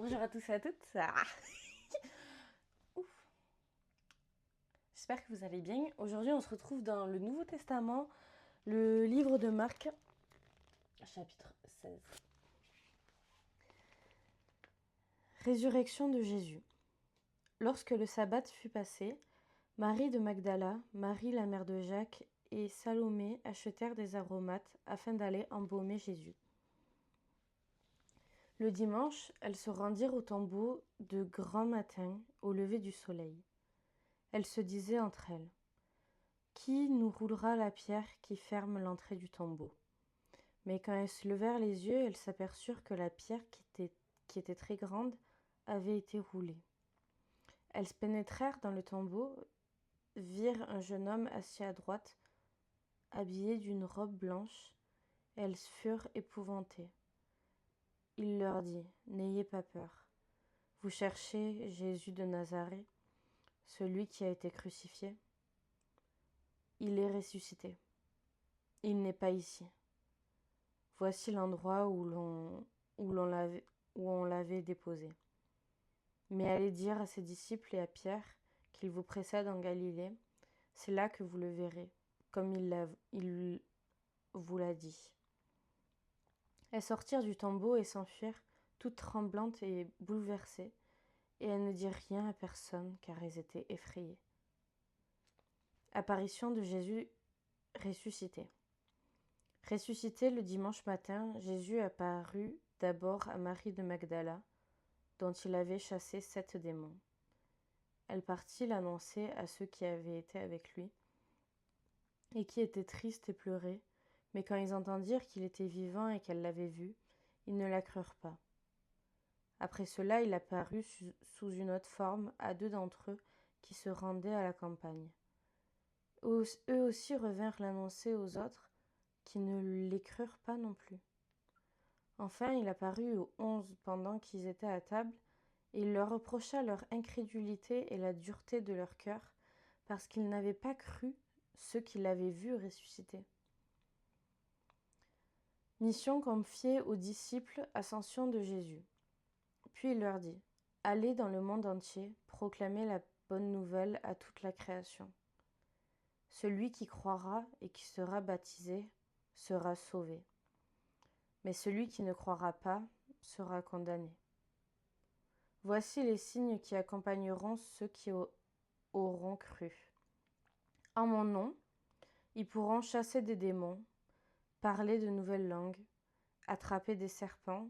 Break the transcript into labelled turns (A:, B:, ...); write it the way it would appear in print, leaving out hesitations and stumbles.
A: Bonjour à tous et à toutes. Ouf. J'espère que vous allez bien. Aujourd'hui, on se retrouve dans le Nouveau Testament, le livre de Marc, chapitre 16. Résurrection de Jésus. Lorsque le sabbat fut passé, Marie de Magdala, Marie la mère de Jacques et Salomé achetèrent des aromates afin d'aller embaumer Jésus. Le dimanche, elles se rendirent au tombeau de grand matin, au lever du soleil. Elles se disaient entre elles: qui nous roulera la pierre qui ferme l'entrée du tombeau? Mais quand elles se levèrent les yeux, elles s'aperçurent que la pierre, qui était très grande, avait été roulée. Elles pénétrèrent dans le tombeau, virent un jeune homme assis à droite, habillé d'une robe blanche, et elles furent épouvantées. Il leur dit: n'ayez pas peur. Vous cherchez Jésus de Nazareth, celui qui a été crucifié. Il est ressuscité. Il n'est pas ici. Voici l'endroit où on l'avait déposé. Mais allez dire à ses disciples et à Pierre qu'il vous précède en Galilée. C'est là que vous le verrez, comme il vous l'a dit. Elles sortirent du tombeau et s'enfuirent, toutes tremblantes et bouleversées, et elles ne dirent rien à personne, car elles étaient effrayées. Apparition de Jésus ressuscité. Ressuscité le dimanche matin, Jésus apparut d'abord à Marie de Magdala, dont il avait chassé 7 démons. Elle partit l'annoncer à ceux qui avaient été avec lui et qui étaient tristes et pleuraient, mais quand ils entendirent qu'il était vivant et qu'elle l'avait vu, ils ne la crurent pas. Après cela, il apparut sous une autre forme à 2 d'entre eux qui se rendaient à la campagne. Eux aussi revinrent l'annoncer aux autres, qui ne les crurent pas non plus. Enfin, il apparut aux 11 pendant qu'ils étaient à table, et il leur reprocha leur incrédulité et la dureté de leur cœur, parce qu'ils n'avaient pas cru ceux qui l'avaient vu ressusciter. Mission confiée aux disciples, ascension de Jésus. Puis il leur dit: allez dans le monde entier, proclamez la bonne nouvelle à toute la création. Celui qui croira et qui sera baptisé sera sauvé, mais celui qui ne croira pas sera condamné. Voici les signes qui accompagneront ceux qui auront cru. En mon nom, ils pourront chasser des démons, parler de nouvelles langues, attraper des serpents,